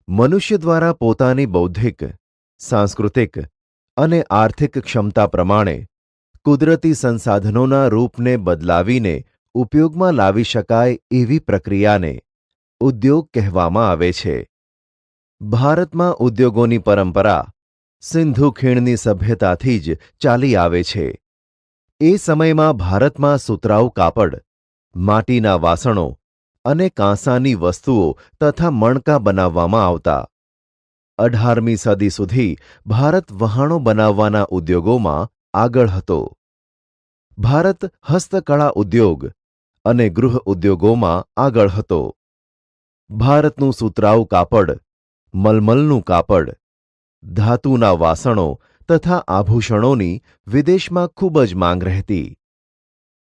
મનુષ્ય દ્વારા પોતાની બૌદ્ધિક, સાંસ્કૃતિક અને આર્થિક ક્ષમતા પ્રમાણે કુદરતી સંસાધનોના રૂપને બદલાવીને ઉપયોગમાં લાવી શકાય એવી પ્રક્રિયાને ઉદ્યોગ કહેવામાં આવે છે. ભારતમાં ઉદ્યોગોની પરંપરા સિંધુ ખીણની સભ્યતાથી જ ચાલી આવે છે. એ સમયમાં ભારતમાં સુતરાઉ કાપડ, માટીના વાસણો અને કાંસાની વસ્તુઓ તથા મણકા બનાવવામાં આવતા. 18મી સદી સુધી ભારત વહાણો બનાવવાના ઉદ્યોગોમાં આગળ હતો. ભારત હસ્તકળા ઉદ્યોગ અને ગૃહ ઉદ્યોગોમાં આગળ હતો. ભારતનું સુતરાઉ કાપડ, મલમલનું કાપડ, ધાતુના વાસણો તથા આભૂષણોની વિદેશમાં ખૂબ જ માંગ રહેતી.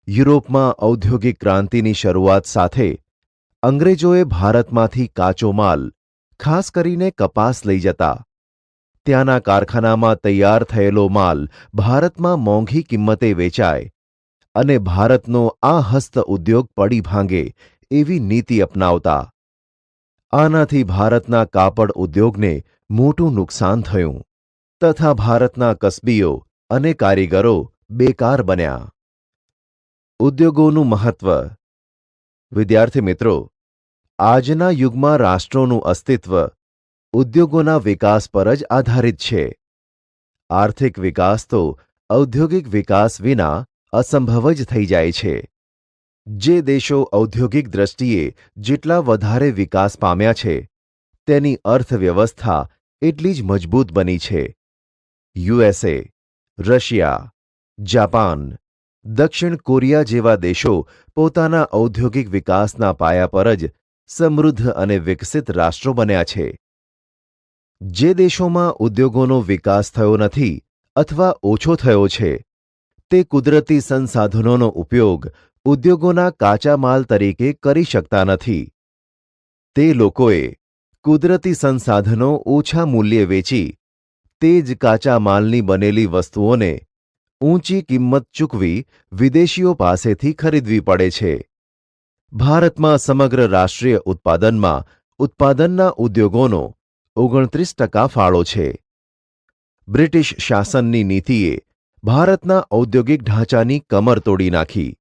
યુરોપમાં ઔદ્યોગિક ક્રાંતિની શરૂઆત સાથે અંગ્રેજોએ ભારતમાંથી કાચો માલ, ખાસ કરીને કપાસ લઈ જતા. ત્યાંના કારખાનામાં તૈયાર થયેલો માલ ભારતમાં મોંઘી કિંમતે વેચાય અને ભારતનો આ હસ્ત ઉદ્યોગ પડી ભાંગે એવી નીતિ અપનાવતા. આનાથી ભારતના કાપડ ઉદ્યોગને મોટું નુકસાન થયું તથા ભારતના કસબીઓ અને કારીગરો બેકાર બન્યા. ઉદ્યોગોનું મહત્વ. વિદ્યાર્થી મિત્રો, આજના યુગમાં રાષ્ટ્રોનું અસ્તિત્વ ઉદ્યોગોના વિકાસ પર જ આધારિત છે. આર્થિક વિકાસ તો ઔદ્યોગિક વિકાસ વિના અસંભવ જ થઈ જાય છે. જે દેશો ઔદ્યોગિક દ્રષ્ટિએ જેટલા વધારે વિકાસ પામ્યા છે, તેની અર્થવ્યવસ્થા એટલી જ મજબૂત બની છે. યુએસએ, રશિયા, જાપાન, દક્ષિણ કોરિયા જેવા દેશો પોતાના ઔદ્યોગિક વિકાસના પાયા પર જ સમૃદ્ધ અને વિકસિત રાષ્ટ્રો બન્યા છે. જે દેશોમાં ઉદ્યોગોનો વિકાસ થયો નથી અથવા ઓછો થયો છે, તે કુદરતી સંસાધનોનો ઉપયોગ ઉદ્યોગોના કાચા માલ તરીકે કરી શકતા નથી. તે લોકોએ કુદરતી સંસાધનો ઓછા મૂલ્યે વેચી તે જ કાચા માલની બનેલી વસ્તુઓને ઊંચી કિંમત ચૂકવી વિદેશીઓ પાસેથી ખરીદવી પડે છે. ભારતમાં સમગ્ર રાષ્ટ્રીય ઉત્પાદનમાં ઉત્પાદનના ઉદ્યોગોનો 29% ફાળો છે. બ્રિટિશ શાસનની નીતિએ ભારતના ઔદ્યોગિક ઢાંચાની કમર તોડી નાખી.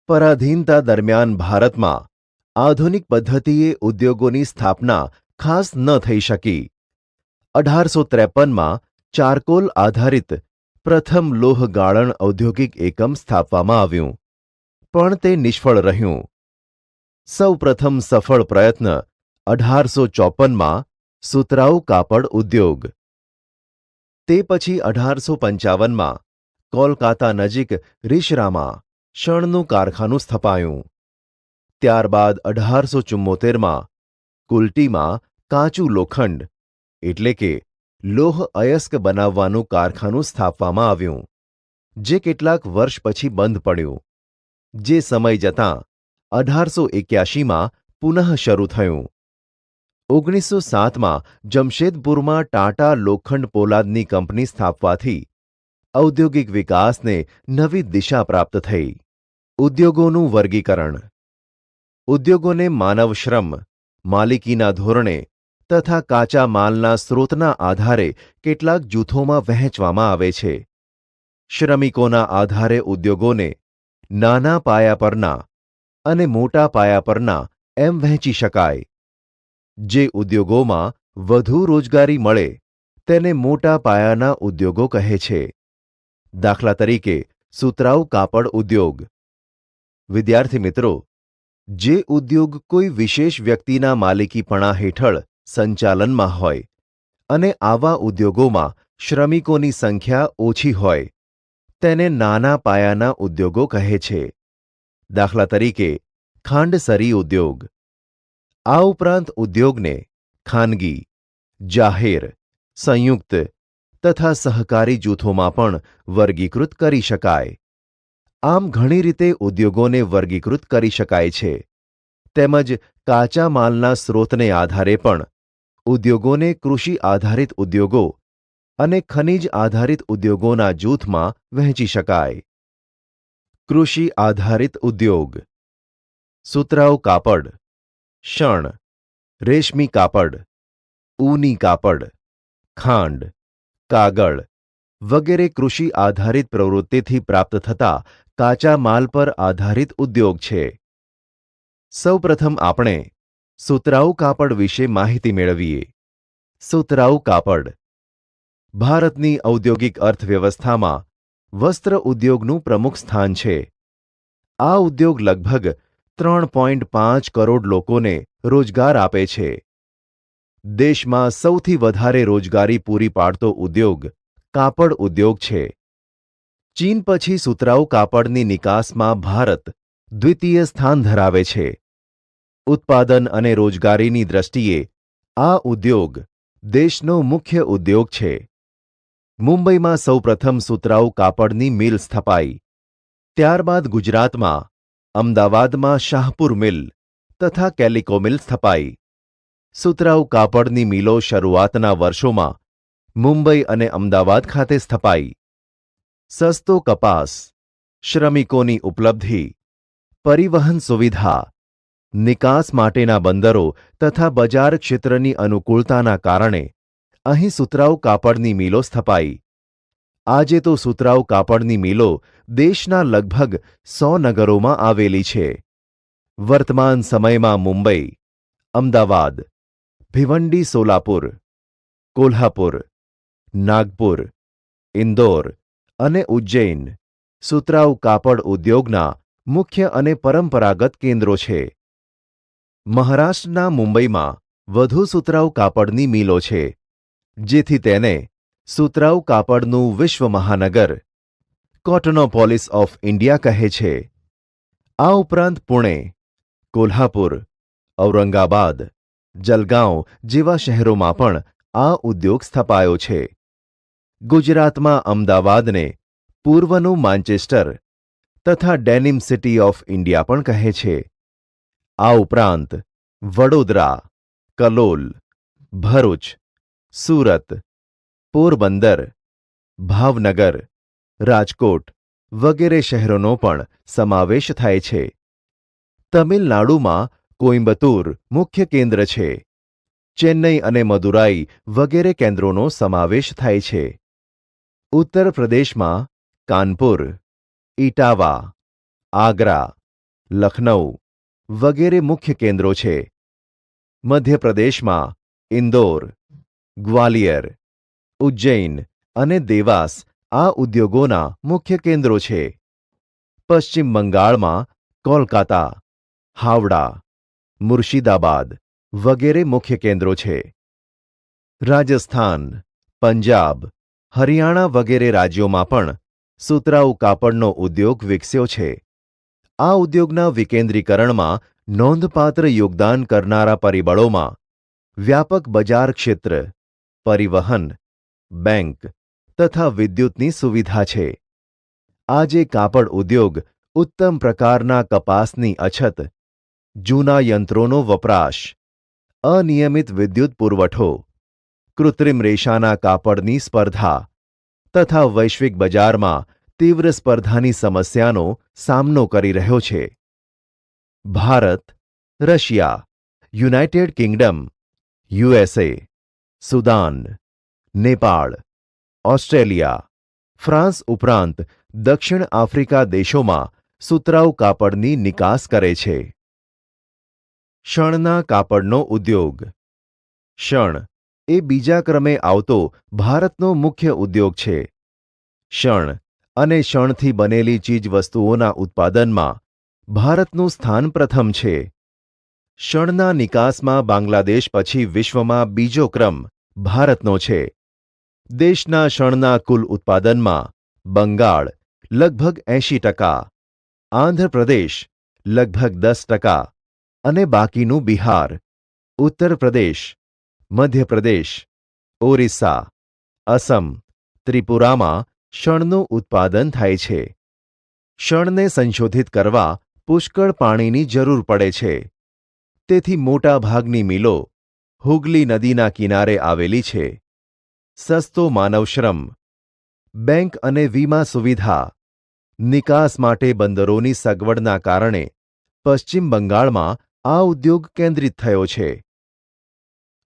પરાધીનતા દરમિયાન ભારતમાં આધુનિક પદ્ધતિએ ઉદ્યોગોની સ્થાપના ખાસ ન થઈ શકી. 1853માં ચારકોલ આધારિત પ્રથમ લોહ ગાળણ ઔદ્યોગિક એકમ સ્થાપવામાં આવ્યું, પણ તે નિષ્ફળ રહ્યું. સૌ પ્રથમ સફળ પ્રયત્ન 1854માં સુતરાઉ કાપડ ઉદ્યોગ. તે પછી 1855માં કોલકાતા નજીક રીશરામાં શણનું કારખાનું સ્થપાયું. ત્યારબાદ 1874માં કુલ્ટીમાં કાચું લોખંડ એટલે કે લોહ અયસ્ક બનાવવાનું કારખાનું સ્થાપવામાં આવ્યું, જે કેટલાક વર્ષ પછી બંધ પડ્યું. જે સમય જતાં 1881માં પુનઃ શરૂ થયું. 1907માં જમશેદપુરમાં ટાટા લોખંડ પોલાદની કંપની સ્થાપવાથી ઔદ્યોગિક વિકાસને નવી દિશા પ્રાપ્ત થઈ. ઉદ્યોગોનું વર્ગીકરણ. ઉદ્યોગોને માનવ શ્રમ, માલિકીના ધોરણે તથા કાચા માલના સ્રોતના આધારે કેટલાક જૂથોમાં વહેંચવામાં આવે છે. શ્રમિકોના આધારે ઉદ્યોગોને નાના પાયા પરના અને મોટા પાયા પરના એમ વહેંચી શકાય. જે ઉદ્યોગોમાં વધુ રોજગારી મળે તેને મોટા પાયાના ઉદ્યોગો કહે છે. દાખલા તરીકે સુતરાઉ કાપડ ઉદ્યોગ. વિદ્યાર્થી મિત્રો, જે ઉદ્યોગ કોઈ વિશેષ વ્યક્તિના માલિકીપણા હેઠળ સંચાલનમાં હોય અને આવા ઉદ્યોગોમાં શ્રમિકોની સંખ્યા ઓછી હોય, તેને નાના પાયાના ઉદ્યોગો કહે છે. દાખલા તરીકે ખાંડસરી ઉદ્યોગ. આ ઉપરાંત ઉદ્યોગને ખાનગી, જાહેર, સંયુક્ત તથા સહકારી જૂથોમાં પણ વર્ગીકૃત કરી શકાય. આમ ઘણી રીતે ઉદ્યોગોને વર્ગીકૃત કરી શકાય છે. તેમજ કાચા માલના સ્રોતને આધારે પણ ઉદ્યોગોને કૃષિ આધારિત ઉદ્યોગો અને ખનિજ આધારિત ઉદ્યોગોના જૂથમાં વહેંચી શકાય. કૃષિ આધારિત ઉદ્યોગ. સુતરાઉ કાપડ, શણ, રેશમી કાપડ, ઊની કાપડ, ખાંડ, કાગળ વગેરે કૃષિ આધારિત પ્રવૃત્તિથી પ્રાપ્ત થતા કાચા માલ પર આધારિત ઉદ્યોગ છે. સૌપ્રથમ આપણે સુતરાઉ કાપડ વિશે માહિતી મેળવીએ. સુતરાઉ કાપડ ભારતની ઔદ્યોગિક અર્થવ્યવસ્થામાં વસ્ત્ર ઉદ્યોગનું પ્રમુખ સ્થાન છે. આ ઉદ્યોગ લગભગ 3.5 કરોડ લોકોને રોજગાર આપે છે. દેશમાં સૌથી વધારે રોજગારી પૂરી પાડતો ઉદ્યોગ કાપડ ઉદ્યોગ છે. ચીન પછી સુતરાઉ કાપડની નિકાસમાં ભારત દ્વિતીય સ્થાન ધરાવે છે. ઉત્પાદન અને રોજગારીની દ્રષ્ટિએ આ ઉદ્યોગ દેશનો મુખ્ય ઉદ્યોગ છે. મુંબઈમાં સૌપ્રથમ સુતરાઉ કાપડની મિલ સ્થપાઈ. ત્યારબાદ ગુજરાતમાં અમદાવાદમાં શાહપુર મિલ તથા કેલિકો મિલ સ્થપાઈ. સુતરાઉ કાપડની મિલો શરૂઆતના વર્ષોમાં મુંબઈ અને અમદાવાદ ખાતે સ્થપાઈ. સસ્તો કપાસ, શ્રમિકોની ઉપલબ્ધિ, પરિવહન સુવિધા, નિકાસ માટેના બંદરો તથા બજાર ક્ષેત્રની અનુકૂળતાના કારણે અહીં સુતરાઉ કાપડની મિલો સ્થપાઈ. આજે તો સુતરાઉ કાપડની મિલો દેશના લગભગ 100 નગરોમાં આવેલી છે. વર્તમાન સમયમાં મુંબઈ, અમદાવાદ, ભિવંડી સોલાપુર, કોલ્હાપુર, નાગપુર, ઇન્દોર અને ઉજ્જૈન સુતરાઉ કાપડ ઉદ્યોગના મુખ્ય અને પરંપરાગત કેન્દ્રો છે. મહારાષ્ટ્રના મુંબઈમાં વધુ સુતરાઉ કાપડની મિલો છે, જેથી તેને સુતરાઉ કાપડનું વિશ્વ મહાનગર કોટનોપોલિસ ઓફ ઇન્ડિયા કહે છે. આ ઉપરાંત પુણે, કોલ્હાપુર, ઔરંગાબાદ, જલગાંવ જેવા શહેરોમાં પણ આ ઉદ્યોગ સ્થપાયો છે. ગુજરાતમાં અમદાવાદને પૂર્વનું માન્ચેસ્ટર તથા ડેનિમ સિટી ઓફ ઇન્ડિયા પણ કહે છે. આ ઉપરાંત વડોદરા, કલોલ, ભરૂચ, સુરત, પોરબંદર, ભાવનગર, રાજકોટ વગેરે શહેરોનો પણ સમાવેશ થાય છે. તમિલનાડુમાં કોઇમ્બતુર મુખ્ય કેન્દ્ર છે. ચેન્નઈ અને મદુરાઈ વગેરે કેન્દ્રોનો સમાવેશ થાય છે. ઉત્તર પ્રદેશમાં કાનપુર, ઇટાવા, આગ્રા, લખનઉ વગેરે મુખ્ય કેન્દ્રો છે. મધ્યપ્રદેશમાં ઇન્દોર, ગ્વાલિયર, ઉજ્જૈન અને દેવાસ આ ઉદ્યોગોના મુખ્ય કેન્દ્રો છે. પશ્ચિમ બંગાળમાં કોલકાતા, હાવડા, મુર્શિદાબાદ વગેરે મુખ્ય કેન્દ્રો છે. રાજસ્થાન, પંજાબ, હરિયાણા વગેરે રાજ્યોમાં પણ સુતરાઉ કાપડનો ઉદ્યોગ વિકસ્યો છે. આ ઉદ્યોગના વિકેન્દ્રીકરણમાં નોંધપાત્ર યોગદાન કરનારા પરિબળોમાં વ્યાપક બજાર ક્ષેત્ર, પરિવહન, બેંક તથા વિદ્યુતની સુવિધા છે. આજે કાપડ ઉદ્યોગ ઉત્તમ પ્રકારના કપાસની અછત, જૂના યંત્રોનો વપરાશ, અનિયમિત વિદ્યુત પુરવઠો, કૃત્રિમ રેશાના કાપડની સ્પર્ધા તથા વૈશ્વિક બજારમાં તીવ્ર સ્પર્ધાની સમસ્યાનો સામનો કરી રહ્યો છે. Bharat, Russia, United Kingdom, USA, Sudan, Nepal, Australia, France ઉપરાંત દક્ષિણ આફ્રિકા દેશોમાં સુતરાઉ કાપડની નિકાસ કરે છે. શણના કાપડનો ઉદ્યોગ. શણ એ બીજા ક્રમે આવતો ભારતનો મુખ્ય ઉદ્યોગ છે. શણ અને શણથી બનેલી ચીજવસ્તુઓના ઉત્પાદનમાં ભારતનું સ્થાન પ્રથમ છે. શણના નિકાસમાં બાંગ્લાદેશ પછી વિશ્વમાં બીજો ક્રમ ભારતનો છે. દેશના શણના કુલ ઉત્પાદનમાં બંગાળ લગભગ 80%, આંધ્રપ્રદેશ લગભગ 10% અને બાકીનું બિહાર, ઉત્તર પ્રદેશ, મધ્યપ્રદેશ, ઓરિસ્સા, અસમ, ત્રિપુરામાં શણનું ઉત્પાદન થાય છે. શણને સંશોધિત કરવા પુષ્કળ પાણીની જરૂર પડે છે. તેથી મોટા ભાગની મિલો હુગલી નદીના કિનારે આવેલી છે. સસ્તો માનવશ્રમ, બેંક અને વીમા સુવિધા, નિકાસ માટે બંદરોની સગવડના કારણે પશ્ચિમ બંગાળમાં આ ઉદ્યોગ કેન્દ્રિત થયો છે.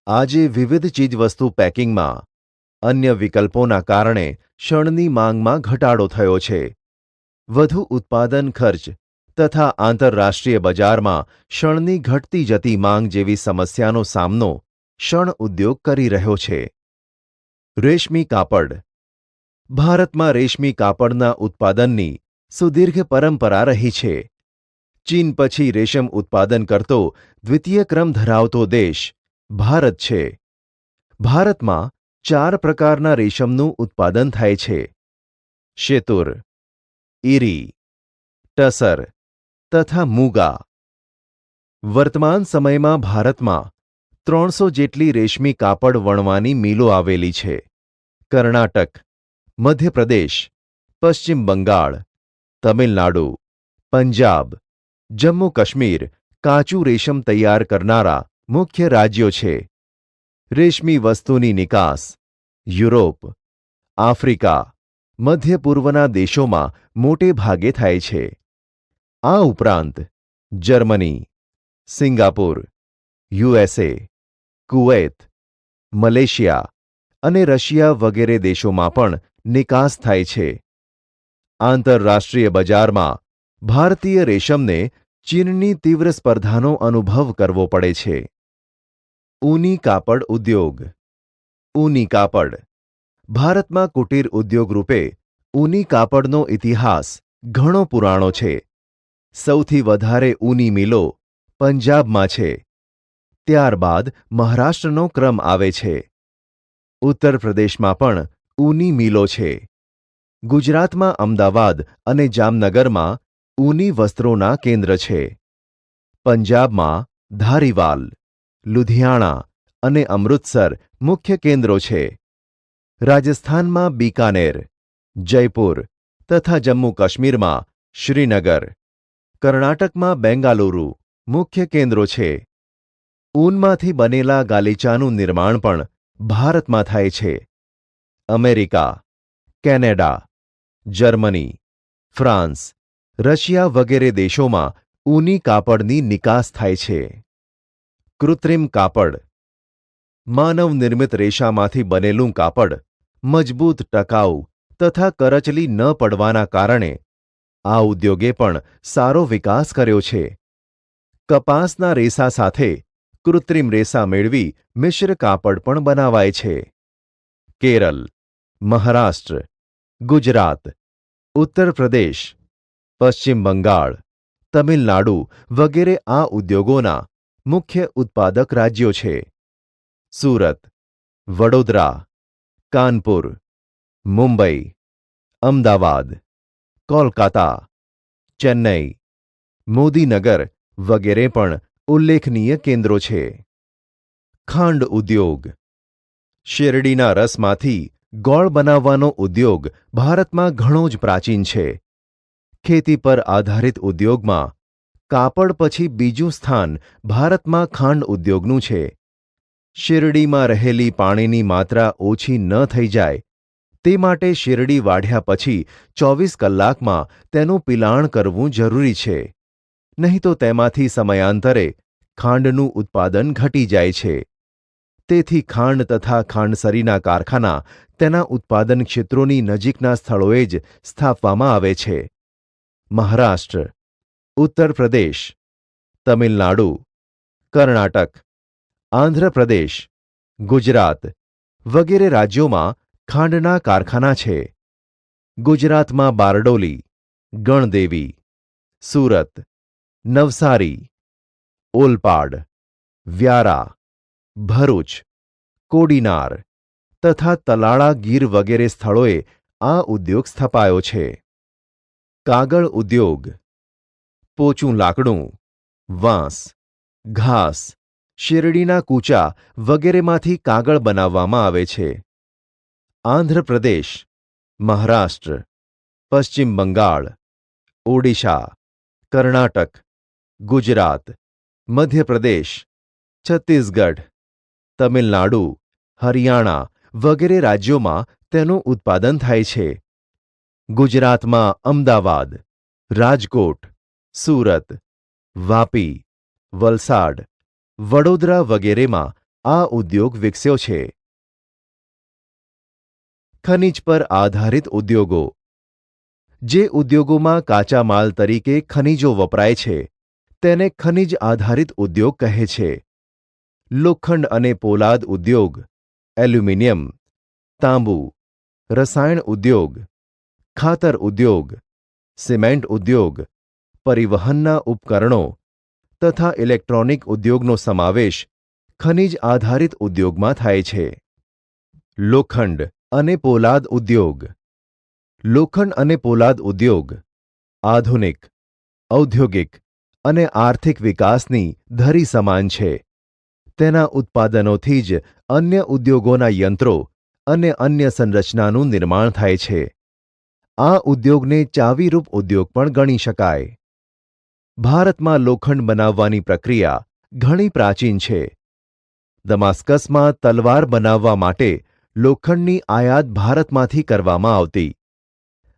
આજે વિવિધ ચીજવસ્તુ પેકિંગમાં અન્ય વિકલ્પોના કારણે શણની માંગમાં ઘટાડો થયો છે. વધુ ઉત્પાદન ખર્ચ તથા આંતરરાષ્ટ્રીય બજારમાં શણની ઘટતી જતી માંગ જેવી સમસ્યાનો સામનો શણ ઉદ્યોગ કરી રહ્યો છે. રેશમી કાપડ. ભારતમાં રેશમી કાપડના ઉત્પાદનની સુદીર્ઘ પરંપરા રહી છે. ચીન પછી રેશમ ઉત્પાદન કરતો દ્વિતીય ક્રમ ધરાવતો દેશ ભારત છે. ભારતમાં 4 પ્રકારના રેશમનું ઉત્પાદન થાય છે: શેતુર, ઈરી, ટસર તથા મૂગા. વર્તમાન સમયમાં ભારતમાં 300 જેટલી રેશમી કાપડ વણવાની મિલો આવેલી છે. કર્ણાટક, મધ્યપ્રદેશ, પશ્ચિમ બંગાળ, તમિલનાડુ, પંજાબ, જમ્મુ કાશ્મીર કાચું રેશમ તૈયાર કરનારા મુખ્ય રાજ્યો છે. રેશમી વસ્તુની નિકાસ યુરોપ, આફ્રિકા, મધ્ય પૂર્વના દેશોમાં મોટે ભાગે થાય છે. આ ઉપરાંત Germany, Singapore, USA, Kuwait, Malaysia અને રશિયા વગેરે દેશોમાં પણ નિકાસ થાય છે. આંતરરાષ્ટ્રીય બજારમાં ભારતીય રેશમને ચીનની તીવ્ર સ્પર્ધાનો અનુભવ કરવો પડે છે. ઊની કાપડ ઉદ્યોગ. ઊની કાપડ. ભારતમાં કુટીર ઉદ્યોગ રૂપે ઊની કાપડનો ઇતિહાસ ઘણો પુરાણો છે. સૌથી વધારે ઊની મિલો પંજાબમાં છે. ત્યારબાદ મહારાષ્ટ્રનો ક્રમ આવે છે. ઉત્તર પ્રદેશમાં પણ ઊની મિલો છે. ગુજરાતમાં અમદાવાદ અને જામનગરમાં ઊની વસ્ત્રોના કેન્દ્ર છે. પંજાબમાં ધારીવાલ, લુધિયાણા અને અમૃતસર મુખ્ય કેન્દ્રો છે. રાજસ્થાનમાં બીકાનેર, જયપુર તથા જમ્મુ કાશ્મીરમાં શ્રીનગર, કર્ણાટકમાં બેંગાલુરુ મુખ્ય કેન્દ્રો છે. ઊનમાંથી બનેલા ગાલીચાનું નિર્માણ પણ ભારતમાં થાય છે. America, Canada, Germany, France, Russia વગેરે દેશોમાં ઊની કાપડની નિકાસ થાય છે. કૃત્રિમ કાપડ. માનવ નિર્મિત રેશામાંથી બનેલું કાપડ મજબૂત, ટકાઉ તથા કરચલી ન પડવાના કારણે આ ઉદ્યોગે પણ સારો વિકાસ કર્યો છે. કપાસના રેસા સાથે કૃત્રિમ રેસા મેળવી મિશ્ર કાપડ પણ બનાવાય છે. કેરળ, મહારાષ્ટ્ર, ગુજરાત, ઉત્તર પ્રદેશ, પશ્ચિમ બંગાળ, તમિલનાડુ વગેરે આ ઉદ્યોગોના મુખ્ય ઉત્પાદક રાજ્યો છે. સુરત, વડોદરા, કાનપુર, મુંબઈ, અમદાવાદ, કોલકાતા, ચેન્નઈ, મોદીનગર વગેરે પણ ઉલ્લેખનીય કેન્દ્રો છે. ખાંડ ઉદ્યોગ. શેરડીના રસમાંથી ગોળ બનાવવાનો ઉદ્યોગ ભારતમાં ઘણો જ પ્રાચીન છે. ખેતી પર આધારિત ઉદ્યોગમાં કાપડ પછી બીજું સ્થાન ભારતમાં ખાંડ ઉદ્યોગનું છે. શેરડીમાં રહેલી પાણીની માત્રા ઓછી ન થઈ જાય તે માટે શેરડી વાઢ્યા પછી 24 કલાકમાં તેનું પિલાણ કરવું જરૂરી છે. નહીં તો તેમાંથી સમયાંતરે ખાંડનું ઉત્પાદન ઘટી જાય છે. તેથી ખાંડ તથા ખાંડસરીના કારખાના તેના ઉત્પાદન ક્ષેત્રોની નજીકના સ્થળોએ જ સ્થાપવામાં આવે છે. મહારાષ્ટ્ર, ઉત્તર પ્રદેશ, તમિલનાડુ, કર્ણાટક, આંધ્રપ્રદેશ, ગુજરાત વગેરે રાજ્યોમાં ખાંડના કારખાના છે. ગુજરાતમાં બારડોલી, ગણદેવી, સુરત, નવસારી, ઓલપાડ, વ્યારા, ભરૂચ, કોડીનાર તથા તલાળા ગીર વગેરે સ્થળોએ આ ઉદ્યોગ સ્થપાયો છે. કાગળ ઉદ્યોગ. પોચું લાકડું, વાંસ, ઘાસ, શેરડીના કૂચા વગેરેમાંથી કાગળ બનાવવામાં આવે છે. આંધ્રપ્રદેશ, મહારાષ્ટ્ર, પશ્ચિમ બંગાળ, ઓડિશા, કર્ણાટક, ગુજરાત, મધ્યપ્રદેશ, છત્તીસગઢ, તમિલનાડુ, હરિયાણા વગેરે રાજ્યોમાં તેનું ઉત્પાદન થાય છે. ગુજરાતમાં અમદાવાદ, રાજકોટ, સુરત, વાપી, વલસાડ, વડોદરા વગેરેમાં આ ઉદ્યોગ વિકસ્યો છે. ખનિજ પર આધારિત ઉદ્યોગો. જે ઉદ્યોગોમાં કાચા માલ તરીકે ખનિજો વપરાય છે તેને ખનિજ આધારિત ઉદ્યોગ કહે છે. લોખંડ અને પોલાદ ઉદ્યોગ, એલ્યુમિનિયમ, તાંબુ, રસાયણ ઉદ્યોગ, ખાતર ઉદ્યોગ, સિમેન્ટ ઉદ્યોગ, પરિવહનના ઉપકરણો તથા ઇલેક્ટ્રોનિક ઉદ્યોગનો સમાવેશ ખનિજ આધારિત ઉદ્યોગમાં થાય છે. લોખંડ અને પોલાદ ઉદ્યોગ. લોખંડ અને પોલાદ ઉદ્યોગ આધુનિક, ઔદ્યોગિક અને આર્થિક વિકાસની ધરી સમાન છે. તેના ઉત્પાદનોથી જ અન્ય ઉદ્યોગોના યંત્રો અને અન્ય સંરચનાનું નિર્માણ થાય છે. આ ઉદ્યોગને ચાવીરૂપ ઉદ્યોગ પણ ગણી શકાય. ભારતમાં લોખંડ બનાવવાની પ્રક્રિયા ઘણી પ્રાચીન છે. દમાસ્કસમાં તલવાર બનાવવા માટે લોખંડની આયાત ભારતમાંથી કરવામાં આવતી.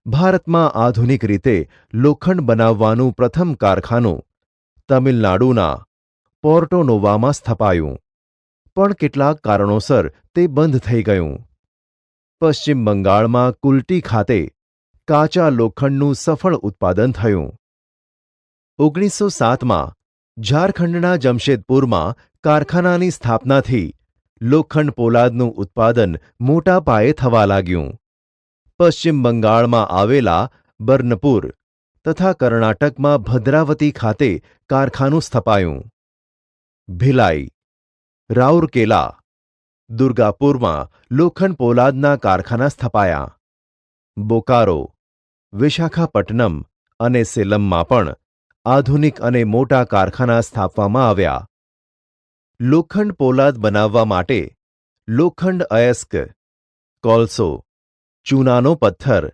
ભારતમાં આધુનિક રીતે લોખંડ બનાવવાનું પ્રથમ કારખાનું તમિલનાડુના પોર્ટો નોવામાં સ્થપાયું, પણ કેટલાક કારણોસર તે બંધ થઈ ગયું. પશ્ચિમ બંગાળમાં કુલ્ટી ખાતે કાચા લોખંડનું સફળ ઉત્પાદન થયું. 1907માં ઝારખંડના જમશેદપુરમાં કારખાનાની સ્થાપનાથી લોખંડ પોલાદનું ઉત્પાદન મોટા પાયે થવા લાગ્યું. પશ્ચિમ બંગાળમાં આવેલા બર્નપુર તથા કર્ણાટકમાં ભદ્રાવતી ખાતે કારખાનું સ્થપાયું. ભિલાઈ, રાઉરકેલા, દુર્ગાપુરમાં લોખંડ પોલાદના કારખાના સ્થપાયા. બોકારો, વિશાખાપટ્ટનમ અને સેલમમાં પણ આધુનિક અને મોટા કારખાના સ્થાપવામાં આવ્યા. લોખંડ પોલાદ બનાવવા માટે લોખંડ અયસ્ક, કોલસો, ચૂનાનો પથ્થર,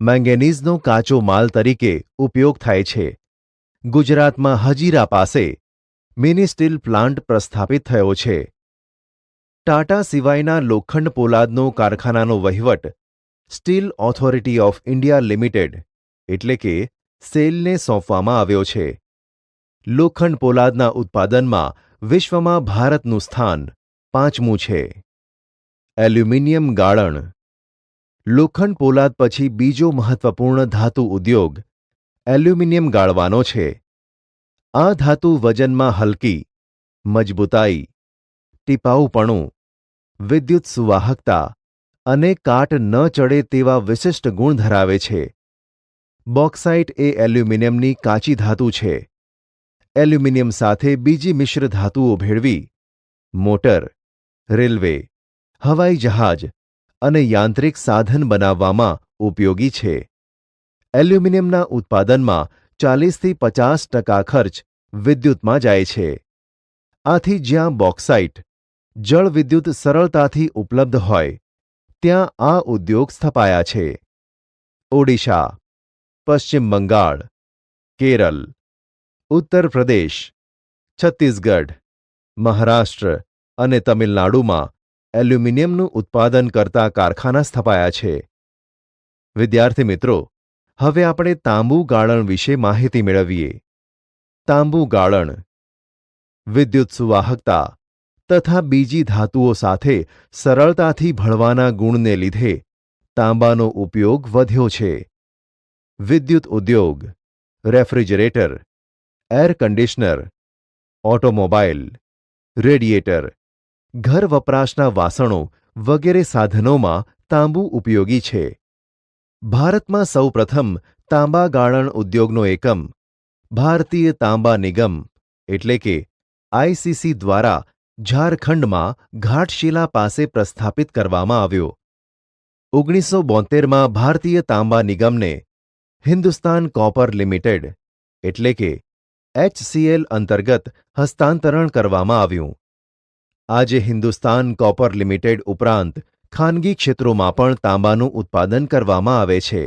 મેંગેનીઝનો કાચો માલ તરીકે ઉપયોગ થાય છે. ગુજરાતમાં હજીરા પાસે મિની સ્ટીલ પ્લાન્ટ પ્રસ્થાપિત થયો છે. ટાટા સિવાયના લોખંડ પોલાદનો કારખાનાનો વહીવટ steel authority of India limited એટલે કે સેલને સોંપવામાં આવ્યો છે. લોખંડ પોલાદના ઉત્પાદનમાં વિશ્વમાં ભારતનું સ્થાન 5મું છે. એલ્યુમિનિયમ ગાળણ. લોખંડ પોલાદ પછી બીજો મહત્વપૂર્ણ ધાતુ ઉદ્યોગ એલ્યુમિનિયમ ગાળવાનો છે. આ ધાતુ વજનમાં હલકી, મજબૂતાઈ, ટીપાઉપણું, વિદ્યુત સુવાહકતા અને કાટ ન ચડે તેવા વિશિષ્ટ ગુણ ધરાવે છે. બોક્સાઇટ એ એલ્યુમિનિયમની કાચી ધાતુ છે. એલ્યુમિનિયમ સાથે બીજી મિશ્ર ધાતુઓ ભેળવી મોટર, રેલવે, હવાઈ જહાજ અને યાંત્રિક સાધન બનાવવામાં ઉપયોગી છે. એલ્યુમિનિયમના ઉત્પાદનમાં 40થી 50% ખર્ચ વિદ્યુતમાં જાય છે. આથી જ્યાં બોક્સાઇટ, જળ વિદ્યુત સરળતાથી ઉપલબ્ધ હોય ત્યાં આ ઉદ્યોગ સ્થપાયા છે. ઓડિશા, પશ્ચિમ બંગાળ, કેરળ, ઉત્તર પ્રદેશ, છત્તીસગઢ, મહારાષ્ટ્ર અને તમિલનાડુમાં એલ્યુમિનિયમનું ઉત્પાદન કરતા કારખાના સ્થપાયા છે. વિદ્યાર્થી મિત્રો, હવે આપણે તાંબુ ગાળણ વિશે માહિતી મેળવીએ. તાંબુ ગાળણ વિદ્યુત સુવાહકતા તથા બીજી ધાતુઓ સાથે સરળતાથી ભળવાના ગુણને લીધે તાંબાનો ઉપયોગ વધ્યો છે. વિદ્યુત ઉદ્યોગ, refrigerator, air conditioner, automobile, radiator, ઘર વપરાશના વાસણો વગેરે સાધનોમાં તાંબુ ઉપયોગી છે. ભારતમાં સૌપ્રથમ તાંબા ગાળણ ઉદ્યોગનો એકમ ભારતીય તાંબા નિગમ એટલે કે આઈસીસી દ્વારા ઝારખંડમાં ઘાટશિલા પાસે પ્રસ્થાપિત કરવામાં આવ્યો. 1972માં ભારતીય તાંબા નિગમને હિન્દુસ્તાન કોપર લિમિટેડ એટલે કે HCL અંતર્ગત હસ્તાંતરણ કરવામાં આવ્યું. આજે હિન્દુસ્તાન કોપર લિમિટેડ ઉપરાંત ખાનગી ક્ષેત્રોમાં પણ તાંબાનું ઉત્પાદન કરવામાં આવે છે.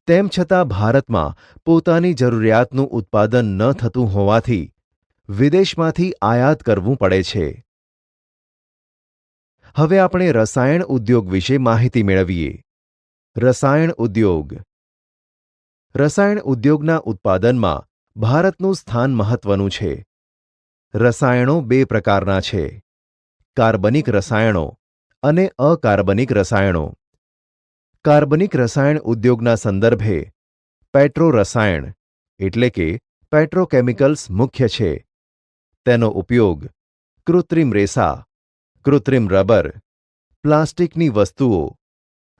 તેમ છતાં ભારતમાં પોતાની જરૂરિયાતનું ઉત્પાદન ન થતું હોવાથી વિદેશમાંથી આયાત કરવું પડે છે. હવે આપણે રસાયણ ઉદ્યોગ વિશે માહિતી મેળવીએ. રસાયણ ઉદ્યોગ. રસાયણ ઉદ્યોગના ઉત્પાદનમાં ભારતનું સ્થાન મહત્વનું છે. રસાયણો બે પ્રકારના છે, કાર્બનિક રસાયણો અને અકાર્બનિક રસાયણો. કાર્બનિક રસાયણ ઉદ્યોગના સંદર્ભે પેટ્રો રસાયણ એટલે કે પેટ્રોકેમિકલ્સ મુખ્ય છે. તેનો ઉપયોગ કૃત્રિમ રેસા, કૃત્રિમ રબર, પ્લાસ્ટિકની વસ્તુઓ,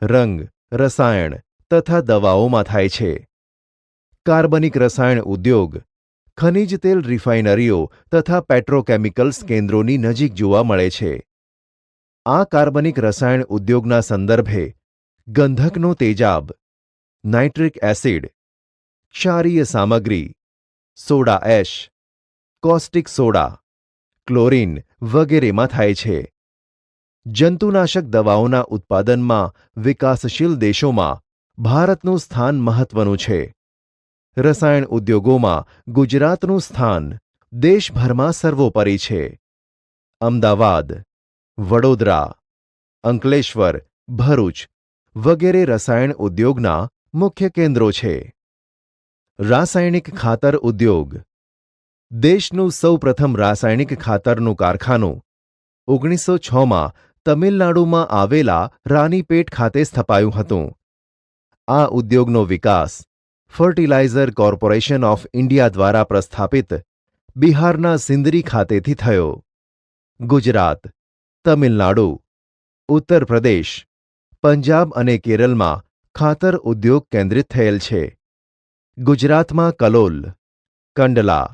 રંગ, રસાયણ તથા દવાઓમાં થાય છે. કાર્બનિક રસાયણ ઉદ્યોગ ખનિજ તેલ રિફાઇનરીઓ તથા પેટ્રોકેમિકલ્સ કેન્દ્રોની નજીક જોવા મળે છે. આ કાર્બનિક રસાયણ ઉદ્યોગના સંદર્ભે ગંધકનો તેજાબ, નાઇટ્રિક એસિડ, ક્ષારીય સામગ્રી, soda ash, caustic soda, chlorine વગેરેમાં થાય છે. જંતુનાશક દવાઓના ઉત્પાદનમાં વિકાસશીલ દેશોમાં ભારતનું સ્થાન મહત્વનું છે. રસાયણ ઉદ્યોગોમાં ગુજરાતનું સ્થાન દેશભરમાં સર્વોપરી છે. અમદાવાદ, વડોદરા, અંકલેશ્વર, ભરૂચ વગેરે રસાયણ ઉદ્યોગના મુખ્ય કેન્દ્રો છે. રાસાયણિક ખાતર ઉદ્યોગ દેશનું સૌપ્રથમ રાસાયણિક ખાતરનું કારખાનું 1906માં તમિલનાડુમાં આવેલા રાનીપેટ ખાતે સ્થપાયું હતું. આ ઉદ્યોગનો વિકાસ ફર્ટિલાઇઝર કોર્પોરેશન ઓફ ઇન્ડિયા દ્વારા પ્રસ્થાપિત બિહારના સિંદરી ખાતેથી થયો. ગુજરાત, તમિલનાડુ, ઉત્તર પ્રદેશ, પંજાબ અને કેરળમાં ખાતર ઉદ્યોગ કેન્દ્રિત થયેલ છે. ગુજરાતમાં કલોલ, કંડલા,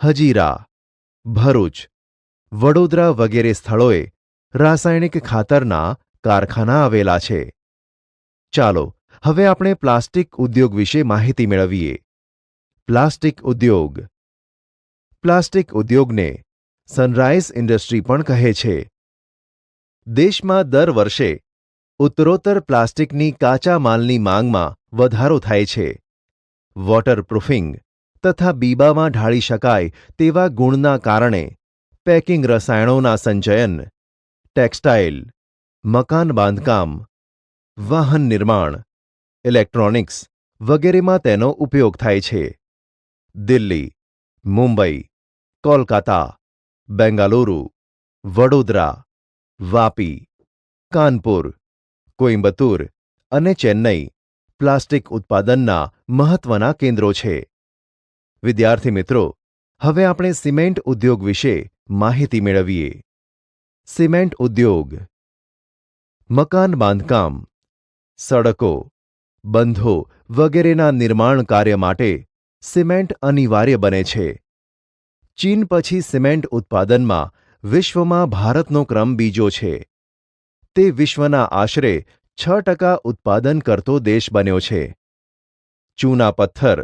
હજીરા, ભરૂચ, વડોદરા વગેરે સ્થળોએ રાસાયણિક ખાતરના કારખાના આવેલા છે. ચાલો હવે આપણે પ્લાસ્ટિક ઉદ્યોગ વિશે માહિતી મેળવીએ. પ્લાસ્ટિક ઉદ્યોગ પ્લાસ્ટિક ઉદ્યોગને સનરાઇઝ ઇન્ડસ્ટ્રી પણ કહે છે. દેશમાં દર વર્ષે ઉત્તરોત્તર પ્લાસ્ટિકની કાચા માલની માંગમાં વધારો થાય છે. વોટરપ્રૂફિંગ તથા બીબામાં ઢાળી શકાય તેવા ગુણના કારણે પેકિંગ રસાયણોના સંચયન, ટેક્સટાઇલ, મકાન બાંધકામ, વાહન નિર્માણ, ઇલેક્ટ્રોનિક્સ વગેરેમાં તેનો ઉપયોગ થાય છે. દિલ્હી, મુંબઈ, કોલકાતા, બેંગાલુરુ, વડોદરા, વાપી, કાનપુર, કોઇમ્બતુર અને ચેન્નઈ પ્લાસ્ટિક ઉત્પાદનના મહત્વના કેન્દ્રો છે. વિદ્યાર્થી મિત્રો, હવે આપણે સિમેન્ટ ઉદ્યોગ વિશે માહિતી મેળવીએ. સિમેન્ટ ઉદ્યોગ મકાન બાંધકામ, સડકો, બંધો વગેરેના નિર્માણ કાર્ય માટે સિમેન્ટ અનિવાર્ય બને છે. ચીન પછી સિમેન્ટ ઉત્પાદનમાં વિશ્વમાં ભારતનો ક્રમ બીજો છે. તે વિશ્વના આશરે 6% ઉત્પાદન કરતો દેશ બન્યો છે. ચૂના પથ્થર,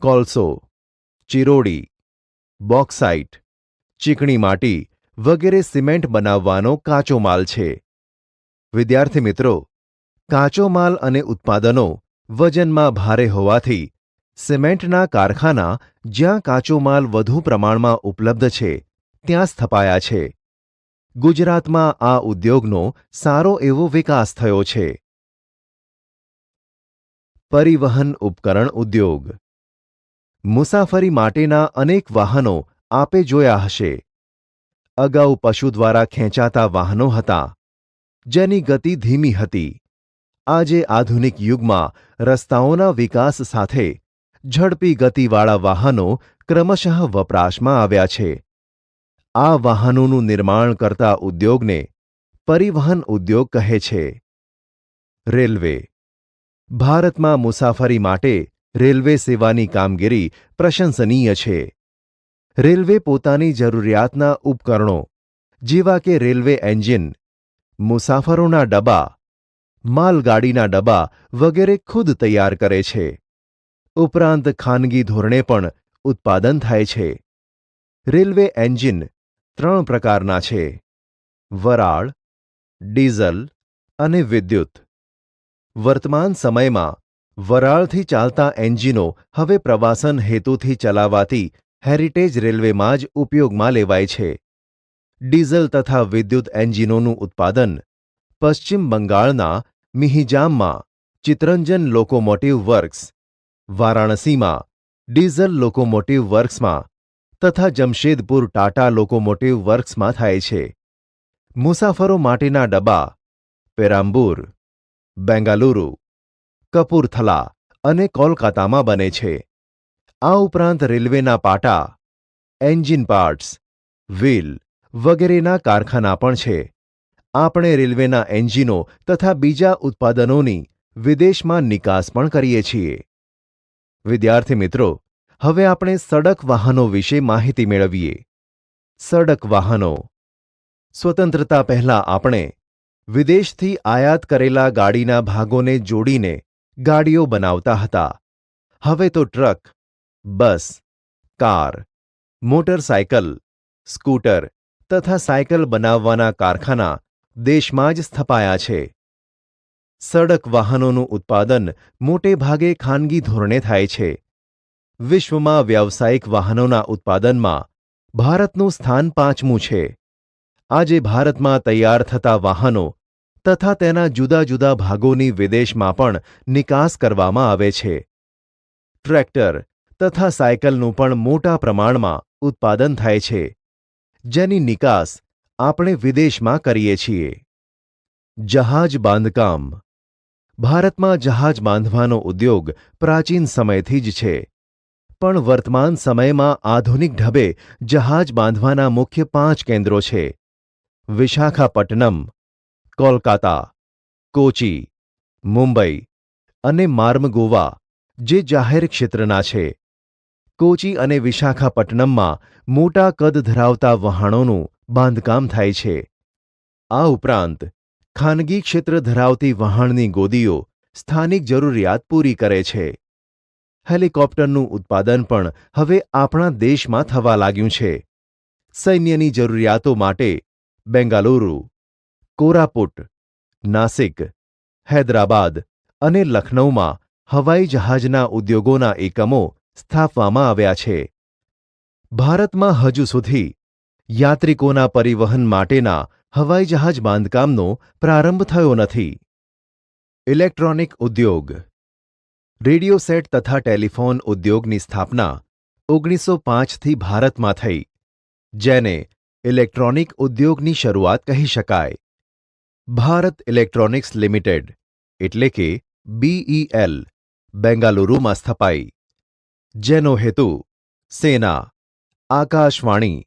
કોલસો, ચિરોડી, બોક્સાઇટ, ચીકણી માટી વગેરે સિમેન્ટ બનાવવાનો કાચો માલ છે. વિદ્યાર્થી મિત્રો, કાચો માલ અને ઉત્પાદનો વજનમાં ભારે હોવાથી સિમેન્ટના કારખાના જ્યાં કાચો માલ વધુ પ્રમાણમાં ઉપલબ્ધ છે ત્યાં સ્થપાયા છે. ગુજરાતમાં આ ઉદ્યોગનો સારો એવો વિકાસ થયો છે. પરિવહન ઉપકરણ ઉદ્યોગ મુસાફરી માટેના અનેક વાહનો આપે જોયા હશે. અગાઉ પશુ દ્વારા ખેંચાતા વાહનો હતા, જેની ગતિ ધીમી હતી. આજે આધુનિક યુગમાં રસ્તાઓના વિકાસ સાથે ઝડપી ગતિવાળા વાહનો ક્રમશઃ વપરાશમાં આવ્યા છે. આ વાહનોનું નિર્માણ કરતા ઉદ્યોગને પરિવહન ઉદ્યોગ કહે છે. રેલવે ભારતમાં મુસાફરી માટે રેલવે સેવાની કામગીરી પ્રશંસનીય છે. રેલવે પોતાની જરૂરિયાતના ઉપકરણો જેવા કે રેલવે એન્જિન, મુસાફરોના ડબ્બા, માલગાડીના ડબ્બા વગેરે ખુદ તૈયાર કરે છે. ઉપરાંત ખાનગી ધોરણે પણ ઉત્પાદન થાય છે. રેલવે એન્જિન 3 પ્રકારના છે: વરાળ, ડીઝલ અને વિદ્યુત. વર્તમાન સમયમાં વરાળથી ચાલતા એન્જિનો હવે પ્રવાસન હેતુથી ચલાવાતી હેરિટેજ રેલવેમાં જ ઉપયોગમાં લેવાય છે. ડીઝલ તથા વિદ્યુત એન્જિનોનું ઉત્પાદન પશ્ચિમ બંગાળના મિહિજામમાં ચિત્તરંજન લોકોમોટિવ વર્ક્સ, વારાણસીમાં ડીઝલ લોકોમોટિવ વર્ક્સમાં તથા જમશેદપુર ટાટા લોકોમોટિવ વર્ક્સમાં થાય છે. મુસાફરો માટેના ડબ્બા પેરામ્બૂર, બેંગાલુરુ, કપૂરથલા અને કોલકાતામાં બને છે. આ ઉપરાંત રેલવેના પાટા, એન્જિન પાર્ટ્સ, વ્હીલ વગેરેના કારખાના પણ છે. આપણે રેલવેના એન્જિનો તથા બીજા ઉત્પાદનોની વિદેશમાં નિકાસ પણ કરીએ છીએ. વિદ્યાર્થી મિત્રો, હવે આપણે સડક વાહનો વિશે માહિતી મેળવીએ. સડક વાહનો. સ્વતંત્રતા પહેલાં આપણે વિદેશથી આયાત કરેલા ગાડીના ભાગોને જોડીને ગાડીઓ બનાવતા હતા. હવે તો ટ્રક, બસ, કાર, મોટરસાયકલ, સ્કૂટર તથા સાયકલ બનાવવાના કારખાના દેશમાં જ સ્થપાયા છે. સડક વાહનોનું ઉત્પાદન મોટે ભાગે ખાનગી ધોરણે થાય છે. વિશ્વમાં વ્યાવસાયિક વાહનોના ઉત્પાદનમાં ભારતનું સ્થાન 5મું છે. આજે ભારતમાં તૈયાર થતા વાહનો તથા તેના જુદા જુદા ભાગોની વિદેશમાં પણ નિકાસ કરવામાં આવે છે. ટ્રેક્ટર તથા સાયકલનું પણ મોટા પ્રમાણમાં ઉત્પાદન થાય છે, જેની નિકાસ આપણે વિદેશમાં કરીએ છીએ. જહાજ બાંધકામ. ભારતમાં જહાજ બાંધવાનો ઉદ્યોગ પ્રાચીન સમયથી જ છે, પણ વર્તમાન સમયમાં આધુનિક ઢબે જહાજ બાંધવાના મુખ્ય 5 કેન્દ્રો છે: વિશાખાપટ્ટનમ, કોલકાતા, કોચી, મુંબઈ અને માર્મગોવા, જે જાહેર ક્ષેત્રના છે. કોચી અને વિશાખાપટ્ટનમમાં મોટા કદ ધરાવતા વહાણોનું બાંધકામ થાય છે. આ ઉપરાંત ખાનગી ક્ષેત્ર ધરાવતી વહાણની ગોદીઓ સ્થાનિક જરૂરિયાત પૂરી કરે છે. હેલિકોપ્ટરનું ઉત્પાદન પણ હવે આપણા દેશમાં થવા લાગ્યું છે. સૈન્યની જરૂરિયાતો માટે બેંગાલુરુ, કોરાપુટ, નાસિક, હૈદરાબાદ અને લખનૌમાં હવાઈ જહાજના ઉદ્યોગોના એકમો સ્થાપવામાં આવ્યા છે. ભારતમાં હજુ સુધી યાત્રિકોના પરિવહન માટેના હવાઈ જહાજ બાંધકામનો પ્રારંભ થયો નથી. ઇલેક્ટ્રોનિક ઉદ્યોગ. રેડિયો સેટ તથા ટેલિફોન ઉદ્યોગની સ્થાપના 1905થી ભારતમાં થઈ, જેને ઇલેક્ટ્રોનિક ઉદ્યોગની શરૂઆત કહી શકાય. ભારત ઇલેક્ટ્રોનિક્સ લિમિટેડ એટલે કે BEL બેંગાલુરુમાં સ્થપાઈ, જેનો હેતુ સેના, આકાશવાણી,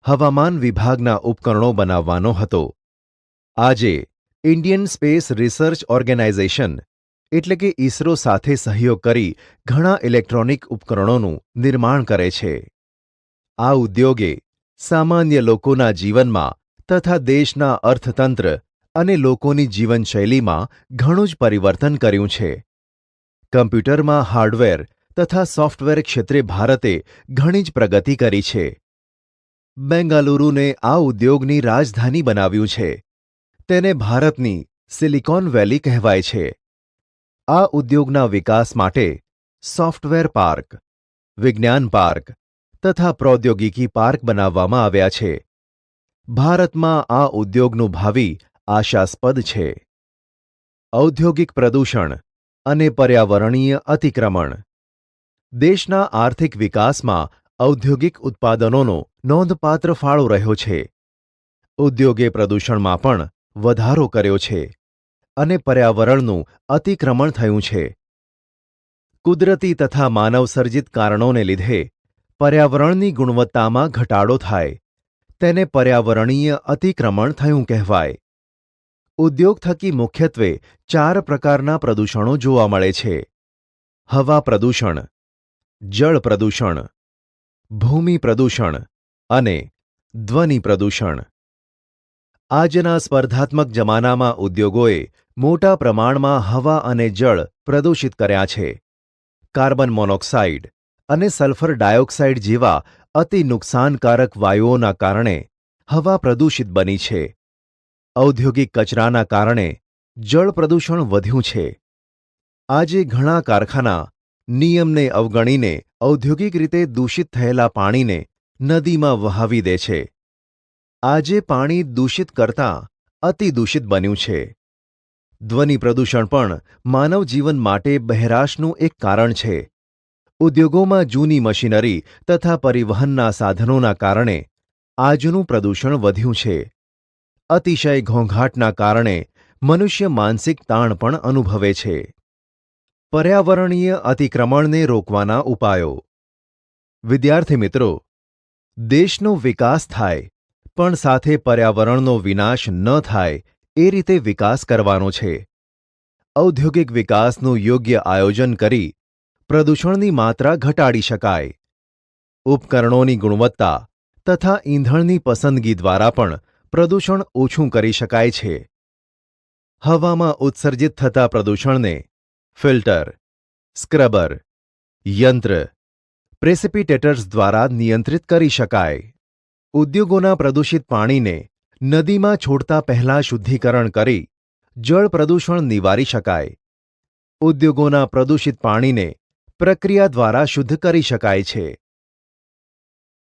હવામાન વિભાગના ઉપકરણો બનાવવાનો હતો. આજે ઇન્ડિયન સ્પેસ રિસર્ચ ઓર્ગેનાઇઝેશન એટલે કે ઇસરો સાથે સહયોગ કરી ઘણા ઇલેક્ટ્રોનિક ઉપકરણોનું નિર્માણ કરે છે. આ ઉદ્યોગે સામાન્ય લોકોના જીવનમાં તથા દેશના અર્થતંત્ર અને લોકોની જીવનશૈલીમાં ઘણું જ પરિવર્તન કર્યું છે. કમ્પ્યુટરમાં હાર્ડવેર તથા સોફ્ટવેર ક્ષેત્રે ભારતે ઘણી જ પ્રગતિ કરી છે. બેંગાલુરુને આ ઉદ્યોગની રાજધાની બનાવ્યું છે. તેને ભારતની સિલિકોન વેલી કહેવાય છે. આ ઉદ્યોગના વિકાસ માટે સોફ્ટવેર પાર્ક, વિજ્ઞાન પાર્ક તથા પ્રૌદ્યોગિકી પાર્ક બનાવવામાં આવ્યા છે. ભારતમાં આ ઉદ્યોગનું ભાવિ આશાસ્પદ છે. ઔદ્યોગિક પ્રદૂષણ અને પર્યાવરણીય અતિક્રમણ. દેશના આર્થિક વિકાસમાં ઔદ્યોગિક ઉત્પાદનોનો નોંધપાત્ર ફાળો રહ્યો છે. ઉદ્યોગે પ્રદૂષણમાં પણ વધારો કર્યો છે અને પર્યાવરણનું અતિક્રમણ થયું છે. કુદરતી તથા માનવસર્જિત કારણોને લીધે પર્યાવરણની ગુણવત્તામાં ઘટાડો થાય તેને પર્યાવરણીય અતિક્રમણ થયું કહેવાય. ઉદ્યોગ થકી મુખ્યત્વે 4 પ્રકારના પ્રદૂષણો જોવા મળે છે: હવા પ્રદૂષણ, જળ પ્રદૂષણ, ભૂમિ પ્રદૂષણ અને ધ્વનિ પ્રદૂષણ. આજના સ્પર્ધાત્મક જમાનામાં ઉદ્યોગોએ મોટા પ્રમાણમાં હવા અને જળ પ્રદૂષિત કર્યા છે. કાર્બન મોનોક્સાઇડ અને સલ્ફર ડાયોક્સાઇડ જેવા અતિ નુકસાનકારક વાયુઓના કારણે હવા પ્રદૂષિત બની છે. ઔદ્યોગિક કચરાના કારણે જળ પ્રદૂષણ વધ્યું છે. આજે ઘણા કારખાના નિયમને અવગણીને ઔદ્યોગિક રીતે દૂષિત થયેલા પાણીને નદીમાં વહાવી દે છે. આજે પાણી દૂષિત કરતાં અતિ દૂષિત બન્યું છે. ધ્વનિ પ્રદૂષણ પણ માનવ જીવન માટે બહેરાશનું એક કારણ છે. ઉદ્યોગોમાં જૂની મશીનરી તથા પરિવહનના સાધનોના કારણે આજનું પ્રદૂષણ વધ્યું છે. અતિશય ઘોંઘાટના કારણે મનુષ્ય માનસિક તાણ પણ અનુભવે છે. પર્યાવરણીય અતિક્રમણને રોકવાના ઉપાયો. વિદ્યાર્થી મિત્રો, દેશનો વિકાસ થાય પણ સાથે પર્યાવરણનો વિનાશ ન થાય એ રીતે વિકાસ કરવાનો છે. ઔદ્યોગિક વિકાસનું યોગ્ય આયોજન કરી પ્રદૂષણની માત્રા ઘટાડી શકાય. ઉપકરણોની ગુણવત્તા તથા ઈંધણની પસંદગી દ્વારા પણ પ્રદૂષણ ઓછું કરી શકાય છે. હવામાં ઉત્સર્જિત થતા પ્રદૂષણને ફિલ્ટર, સ્ક્રબર, યંત્ર, પ્રેસિપિટેટર્સ દ્વારા નિયંત્રિત કરી શકાય. ઉદ્યોગોના પ્રદૂષિત પાણીને નદીમાં છોડતા પહેલા શુદ્ધિકરણ કરી જળ પ્રદૂષણ નિવારી શકાય. ઉદ્યોગોના પ્રદૂષિત પાણીને પ્રક્રિયા દ્વારા શુદ્ધ કરી શકાય છે.